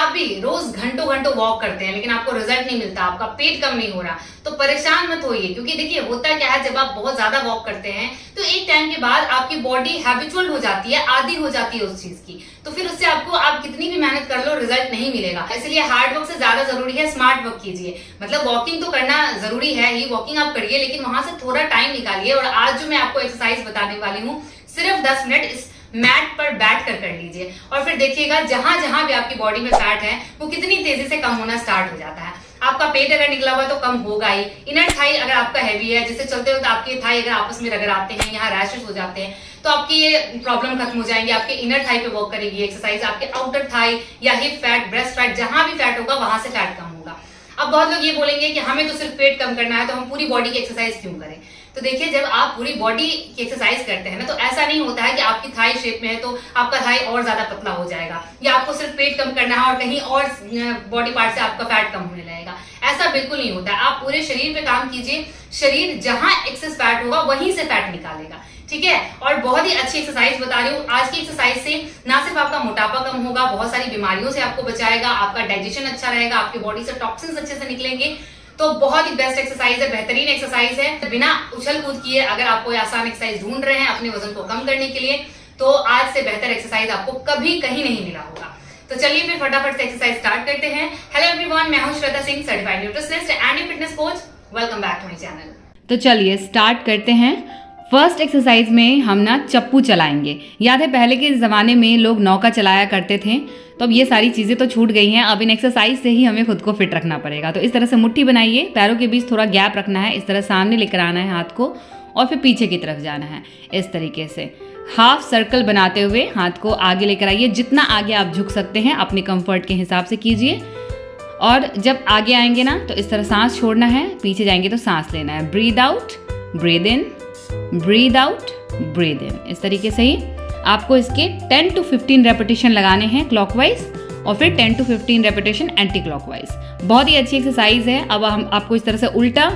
आप भी रोज घंटों घंटों वॉक करते हैं लेकिन आपको रिजल्ट नहीं मिलता, आपका पेट कम नहीं हो रहा, तो परेशान मत होइए। क्योंकि देखिए होता क्या है, जब आप बहुत ज्यादा वॉक करते हैं तो एक टाइम के बाद आपकी बॉडी हैबिचुअल हो जाती है, आदी हो जाती है उस चीज की, तो फिर उससे आपको आप कितनी भी मेहनत कर लो रिजल्ट नहीं मिलेगा। इसलिए हार्ड वर्क से ज्यादा जरूरी है स्मार्ट वर्क कीजिए। मतलब वॉकिंग तो करना जरूरी है ही, वॉकिंग आप करिए, लेकिन वहां से थोड़ा टाइम निकालिए। और आज जो मैं आपको एक्सरसाइज बताने वाली हूँ, सिर्फ 10 मिनट इस मैट पर बैठ कर लीजिए और फिर देखिएगा जहां जहां भी आपकी बॉडी में फैट है वो कितनी तेजी से कम होना स्टार्ट हो जाता है। आपका पेट अगर निकला हुआ तो कम होगा ही। इनर थाई अगर आपका हैवी है, जिससे चलते वक्त आपके थाई अगर आपस में रगड़ाते हैं, यहाँ रैशेस हो जाते हैं, तो आपकी ये प्रॉब्लम खत्म हो जाएंगे। आपके इनर थाई पे वर्क करेगी एक्सरसाइज, आपके आउटर थाई या हिप फैट, ब्रेस्ट फैट, जहां भी फैट होगा वहां से फैट कम होगा। अब बहुत लोग ये बोलेंगे कि हमें तो सिर्फ पेट कम करना है तो हम पूरी बॉडी की एक्सरसाइज क्यों करें। तो देखिए, जब आप पूरी बॉडी की एक्सरसाइज करते हैं ना, तो ऐसा नहीं होता है कि आपकी थाई शेप में है तो आपका थाई और ज्यादा पतला हो जाएगा, या आपको सिर्फ पेट कम करना है और कहीं और बॉडी पार्ट से आपका फैट कम होने लगेगा। ऐसा बिल्कुल नहीं होता है। आप पूरे शरीर पे काम कीजिए, शरीर जहां एक्सेस फैट होगा वहीं से फैट निकालेगा, ठीक है। और बहुत ही अच्छी एक्सरसाइज बता रही हूँ। आज की एक्सरसाइज से ना सिर्फ आपका मोटापा कम होगा, बहुत सारी बीमारियों से आपको बचाएगा, आपका डाइजेशन अच्छा रहेगा, आपकी बॉडी से टॉक्सिन्स अच्छे से निकलेंगे। तो बहुत ही बेस्ट एक्सरसाइज है, बेहतरीन एक्सरसाइज है। बिना उछल कूद किए अगर आप कोई आसान एक्सरसाइज ढूंढ रहे हैं अपने वजन को कम करने के लिए, तो आज से बेहतर एक्सरसाइज आपको कभी कहीं नहीं मिला होगा। तो चलिए फिर फटाफट से एक्सरसाइज स्टार्ट करते हैं। हेलो एवरीवन, मैं हूं Shweta Singh, certified nutritionist and fitness coach. Welcome back to my channel. तो चलिए स्टार्ट करते हैं। फर्स्ट एक्सरसाइज में हम ना चप्पू चलाएंगे। याद है पहले के ज़माने में लोग नौका चलाया करते थे, तो अब ये सारी चीज़ें तो छूट गई हैं। अब इन एक्सरसाइज से ही हमें खुद को फिट रखना पड़ेगा। तो इस तरह से मुट्ठी बनाइए, पैरों के बीच थोड़ा गैप रखना है, इस तरह सामने लेकर आना है हाथ को और फिर पीछे की तरफ जाना है। इस तरीके से हाफ सर्कल बनाते हुए हाथ को आगे लेकर आइए। जितना आगे आप झुक सकते हैं अपने कंफर्ट के हिसाब से कीजिए। और जब आगे आएंगे ना तो इस तरह सांस छोड़ना है, पीछे जाएंगे तो सांस लेना है। Breathe out, breathe in, breathe out, breathe in. इस तरीके से ही आपको इसके 10 to 15 रेपिटेशन लगाने हैं क्लॉकवाइज और फिर 10 to 15 रेपिटेशन एंटी क्लॉकवाइज। बहुत ही अच्छी एक्सरसाइज है। अब हम आपको इस तरह से उल्टा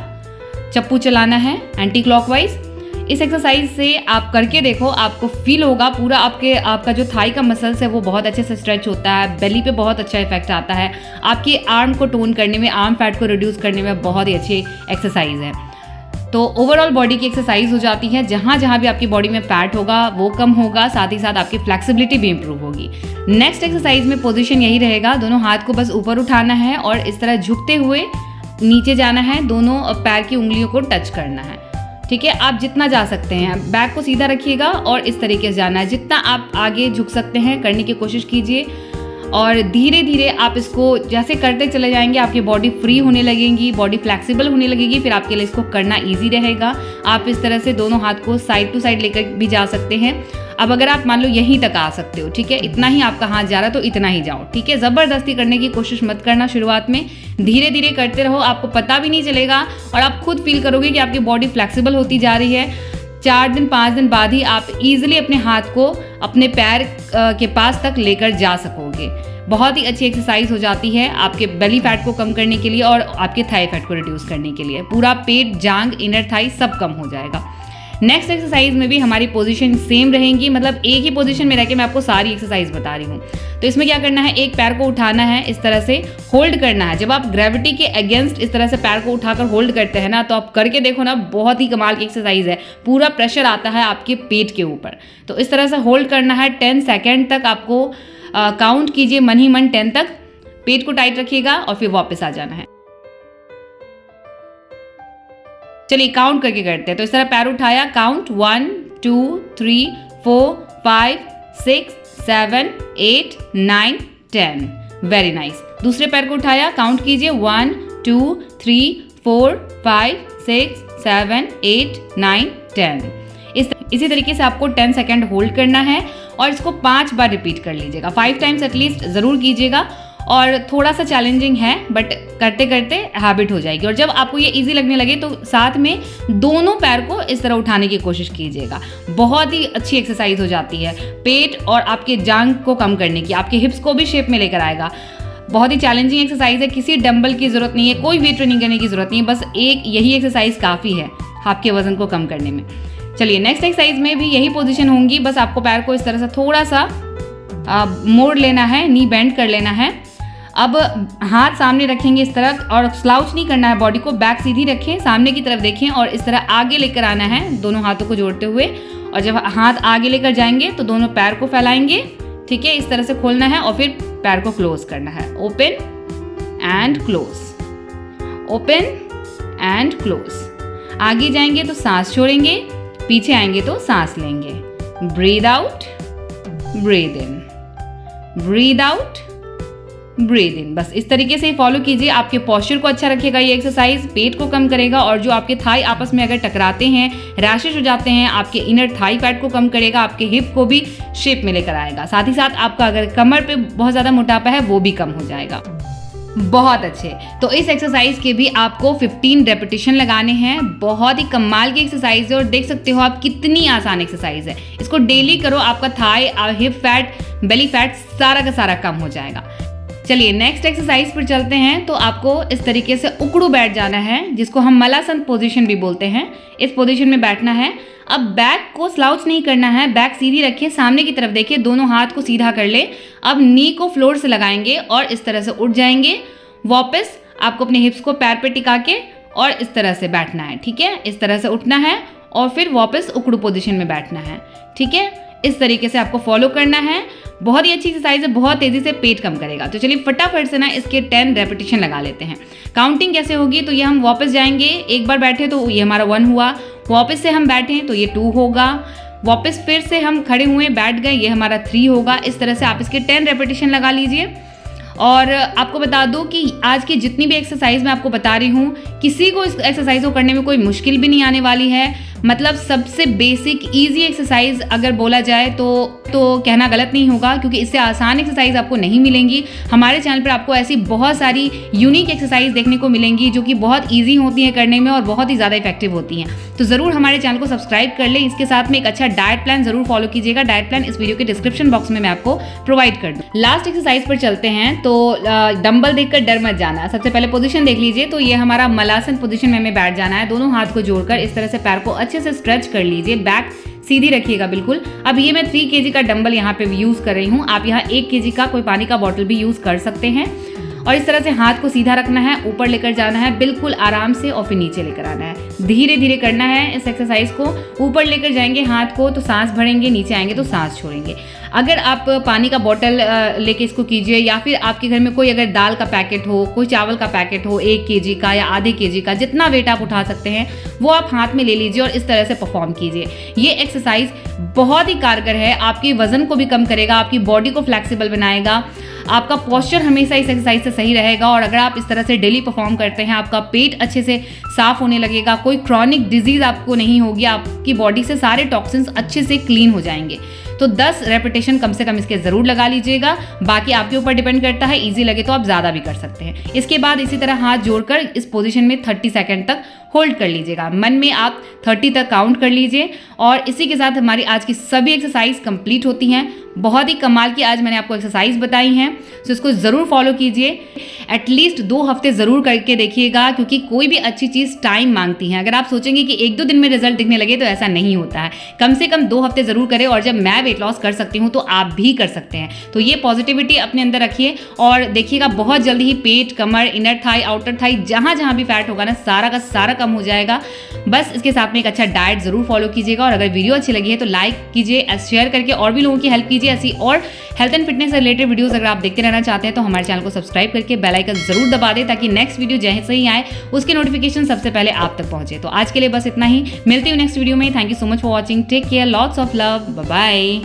चप्पू चलाना है एंटी क्लॉकवाइज। इस एक्सरसाइज से आप करके देखो, आपको फील होगा पूरा आपका जो थाई का मसल्स है वो बहुत अच्छे से स्ट्रेच होता है, बेली पे बहुत अच्छा इफेक्ट आता है, आपकी आर्म को टोन करने में, आर्म फैट को रिड्यूस करने में बहुत ही अच्छी एक्सरसाइज है। तो ओवरऑल बॉडी की एक्सरसाइज हो जाती है। जहाँ जहाँ भी आपकी बॉडी में फैट होगा वो कम होगा, साथ ही साथ आपकी फ्लेक्सिबिलिटी भी इंप्रूव होगी। नेक्स्ट एक्सरसाइज में पोजीशन यही रहेगा, दोनों हाथ को बस ऊपर उठाना है और इस तरह झुकते हुए नीचे जाना है, दोनों पैर की उंगलियों को टच करना है, ठीक है। आप जितना जा सकते हैं, बैक को सीधा रखिएगा और इस तरीके से जाना है। जितना आप आगे झुक सकते हैं करने की कोशिश कीजिए और धीरे धीरे आप इसको जैसे करते चले जाएंगे आपकी बॉडी फ्री होने लगेगी, बॉडी फ्लेक्सिबल होने लगेगी, फिर आपके लिए इसको करना इजी रहेगा। आप इस तरह से दोनों हाथ को साइड टू साइड लेकर भी जा सकते हैं। अब अगर आप मान लो यहीं तक आ सकते हो, ठीक है, इतना ही आपका हाथ जा रहा है तो इतना ही जाओ, ठीक है। ज़बरदस्ती करने की कोशिश मत करना शुरुआत में, धीरे धीरे करते रहो, आपको पता भी नहीं चलेगा और आप खुद फील करोगे कि आपकी बॉडी फ्लेक्सिबल होती जा रही है। 4 दिन 5 दिन बाद ही आप इजीली अपने हाथ को अपने पैर के पास तक लेकर जा सकोगे। बहुत ही अच्छी एक्सरसाइज हो जाती है आपके बेली फैट को कम करने के लिए और आपके थाई फैट को रिड्यूस करने के लिए। पूरा पेट, जांग, इनर थाई सब कम हो जाएगा। नेक्स्ट एक्सरसाइज में भी हमारी पोजीशन सेम रहेंगी, मतलब एक ही पोजीशन में रह के मैं आपको सारी एक्सरसाइज बता रही हूँ। तो इसमें क्या करना है, एक पैर को उठाना है, इस तरह से होल्ड करना है। जब आप ग्रेविटी के अगेंस्ट इस तरह से पैर को उठाकर होल्ड करते हैं ना, तो आप करके देखो ना, बहुत ही कमाल की एक्सरसाइज है। पूरा प्रेशर आता है आपके पेट के ऊपर। तो इस तरह से होल्ड करना है 10 सेकेंड तक। आपको काउंट कीजिए मन ही मन 10 तक, पेट को टाइट रखिएगा और फिर वापस आ जाना है। चलिए काउंट करके करते हैं। तो इस तरह पैर उठाया, काउंट 1 2 3 4 5 6 7 8 9 10। Very nice. दूसरे पैर को उठाया, काउंट कीजिए 1 2 3 4 5 6 7 8 9 10। इसी तरीके से आपको 10 सेकेंड होल्ड करना है और इसको 5 बार रिपीट कर लीजिएगा। 5 टाइम्स एटलीस्ट ज़रूर कीजिएगा। और थोड़ा सा चैलेंजिंग है बट करते करते हैबिट हो जाएगी। और जब आपको ये इजी लगने लगे तो साथ में दोनों पैर को इस तरह उठाने की कोशिश कीजिएगा। बहुत ही अच्छी एक्सरसाइज हो जाती है पेट और आपके जांग को कम करने की, आपके हिप्स को भी शेप में लेकर आएगा। बहुत ही चैलेंजिंग एक्सरसाइज है, किसी डंबल की ज़रूरत नहीं है, कोई वेट ट्रेनिंग करने की ज़रूरत नहीं है, बस एक यही एक्सरसाइज काफ़ी है आपके वजन को कम करने में। चलिए नेक्स्ट एक्सरसाइज में भी यही पोजीशन होंगी, बस आपको पैर को इस तरह से थोड़ा सा मोड़ लेना है, नी बेंड कर लेना है। अब हाथ सामने रखेंगे इस तरह और स्लाउच नहीं करना है, बॉडी को बैक सीधी रखें, सामने की तरफ देखें और इस तरह आगे लेकर आना है दोनों हाथों को जोड़ते हुए। और जब हाथ आगे लेकर जाएंगे तो दोनों पैर को फैलाएंगे, ठीक है, इस तरह से खोलना है और फिर पैर को क्लोज करना है। Open and close, open and close. आगे जाएंगे तो सांस छोड़ेंगे, पीछे आएंगे तो सांस लेंगे। Breathe out, breathe in, breathe out, breathe in. बस इस तरीके से फॉलो कीजिए। आपके पोस्चर को अच्छा रखेगा ये एक्सरसाइज, पेट को कम करेगा और जो आपके थाई आपस में अगर टकराते हैं, रैशेज हो जाते हैं, आपके इनर थाई फैट को कम करेगा, आपके हिप को भी शेप में लेकर आएगा। साथ ही साथ आपका अगर कमर पे बहुत ज़्यादा मोटापा है वो भी कम हो जाएगा। बहुत अच्छे। तो इस एक्सरसाइज के भी आपको 15 रेपिटेशन लगाने हैं। बहुत ही कमाल की एक्सरसाइज है और देख सकते हो आप कितनी आसान एक्सरसाइज है। इसको डेली करो, आपका thigh, hip fat, belly fat सारा का सारा कम हो जाएगा। चलिए नेक्स्ट एक्सरसाइज पर चलते हैं। तो आपको इस तरीके से उकड़ू बैठ जाना है, जिसको हम मलासन पोजीशन भी बोलते हैं। इस पोजीशन में बैठना है। अब बैक को स्लाउच नहीं करना है, बैक सीधी रखिए, सामने की तरफ देखिए, दोनों हाथ को सीधा कर ले। अब नी को फ्लोर से लगाएंगे और इस तरह से उठ जाएंगे। वापस आपको अपने हिप्स को पैर पे टिका के और इस तरह से बैठना है, ठीक है, इस तरह से उठना है और फिर वापस उकड़ू पोजीशन में बैठना है, ठीक है। इस तरीके से आपको फॉलो करना है। बहुत ही अच्छी एक्सरसाइज है, बहुत तेजी से पेट कम करेगा। तो चलिए फटाफट से ना इसके 10 रेपिटेशन लगा लेते हैं। काउंटिंग कैसे होगी, तो ये हम वापस जाएंगे, एक बार बैठे तो ये हमारा 1 हुआ, वापस से हम बैठे तो ये 2 होगा, वापस फिर से हम खड़े हुए बैठ गए, ये हमारा 3 होगा। इस तरह से आप इसके 10 रेपिटेशन लगा लीजिए। और आपको बता दूं कि आज की जितनी भी एक्सरसाइज मैं आपको बता रही हूँ, किसी को इस एक्सरसाइज को करने में कोई मुश्किल भी नहीं आने वाली है। मतलब सबसे बेसिक इजी एक्सरसाइज अगर बोला जाए तो कहना गलत नहीं होगा, क्योंकि इससे आसान एक्सरसाइज आपको नहीं मिलेंगी। हमारे चैनल पर आपको ऐसी बहुत सारी यूनिक एक्सरसाइज देखने को मिलेंगी जो कि बहुत ईजी होती हैं करने में और बहुत ही ज़्यादा इफेक्टिव होती हैं। तो ज़रूर हमारे चैनल को सब्सक्राइब कर लें। इसके साथ में एक अच्छा डाइट प्लान ज़रूर फॉलो कीजिएगा। डाइट प्लान इस वीडियो के डिस्क्रिप्शन बॉक्स में मैं आपको प्रोवाइड कर दूँ। लास्ट एक्सरसाइज पर चलते हैं। तो डंबल देखकर डर मत जाना। सबसे पहले पोजीशन देख लीजिए। तो ये हमारा मलासन पोजीशन में हमें बैठ जाना है। दोनों हाथ को जोड़कर इस तरह से पैर को अच्छे से स्ट्रेच कर लीजिए, बैक सीधी रखिएगा बिल्कुल। अब ये मैं 3 kg का डंबल यहाँ पे यूज कर रही हूँ। आप यहाँ 1 kg का कोई पानी का बॉटल भी यूज कर सकते हैं। और इस तरह से हाथ को सीधा रखना है, ऊपर लेकर जाना है बिल्कुल आराम से और फिर नीचे लेकर आना है। धीरे धीरे करना है इस एक्सरसाइज को। ऊपर लेकर जाएंगे हाथ को तो सांस भरेंगे, नीचे आएंगे तो सांस छोड़ेंगे। अगर आप पानी का बॉटल लेके इसको कीजिए, या फिर आपके घर में कोई अगर दाल का पैकेट हो, कोई चावल का पैकेट हो 1 kg का या आधे kg का, जितना वेट आप उठा सकते हैं वो आप हाथ में ले लीजिए और इस तरह से परफॉर्म कीजिए। ये एक्सरसाइज बहुत ही कारगर है, आपके वजन को भी कम करेगा, आपकी बॉडी को फ्लेक्सिबल बनाएगा, आपका पोस्चर हमेशा इस एक्सरसाइज से सही रहेगा। और अगर आप इस तरह से डेली परफॉर्म करते हैं, आपका पेट अच्छे से साफ होने लगेगा, कोई क्रॉनिक डिजीज आपको नहीं होगी, आपकी बॉडी से सारे टॉक्सिन्स अच्छे से क्लीन हो जाएंगे। तो 10 रेपिटेशन कम से कम इसके ज़रूर लगा लीजिएगा। बाकी आपके ऊपर डिपेंड करता है, इजी लगे तो आप ज़्यादा भी कर सकते हैं। इसके बाद इसी तरह हाथ जोड़कर इस पोजीशन में 30 सेकंड तक होल्ड कर लीजिएगा। मन में आप 30 तक काउंट कर लीजिए। और इसी के साथ हमारी आज की सभी एक्सरसाइज कंप्लीट होती हैं। बहुत ही कमाल की आज मैंने आपको एक्सरसाइज बताई हैं, तो इसको ज़रूर फॉलो कीजिए। एटलीस्ट 2 हफ्ते ज़रूर करके देखिएगा, क्योंकि कोई भी अच्छी चीज़ टाइम मांगती है। अगर आप सोचेंगे कि 1-2 दिन में रिजल्ट दिखने लगे तो ऐसा नहीं होता है। कम से कम 2 हफ्ते ज़रूर करें। और जब मैं वेट लॉस कर सकती हूँ तो आप भी कर सकते हैं। तो ये पॉजिटिविटी अपने अंदर रखिए और देखिएगा बहुत जल्दी ही पेट, कमर, इनर थाई, आउटर थाई, जहाँ जहाँ भी फैट होगा ना, सारा का सारा कम हो जाएगा। बस इसके साथ में एक अच्छा डाइट ज़रूर फॉलो कीजिएगा। और अगर वीडियो अच्छी लगी है तो लाइक कीजिए, शेयर करके और भी लोगों की हेल्प कीजिए। ऐसी और हेल्थ एंड फिटनेस से रिलेटेड वीडियोस अगर आप देखते रहना चाहते हैं तो हमारे चैनल को सब्सक्राइब करके बेल आइकन जरूर दबा दें, ताकि नेक्स्ट वीडियो जैसे ही आए उसके नोटिफिकेशन सबसे पहले आप तक पहुंचे। तो आज के लिए बस इतना ही, मिलती हूँ नेक्स्ट वीडियो में। Thank you so much for watching, take care, lots of love, bye bye.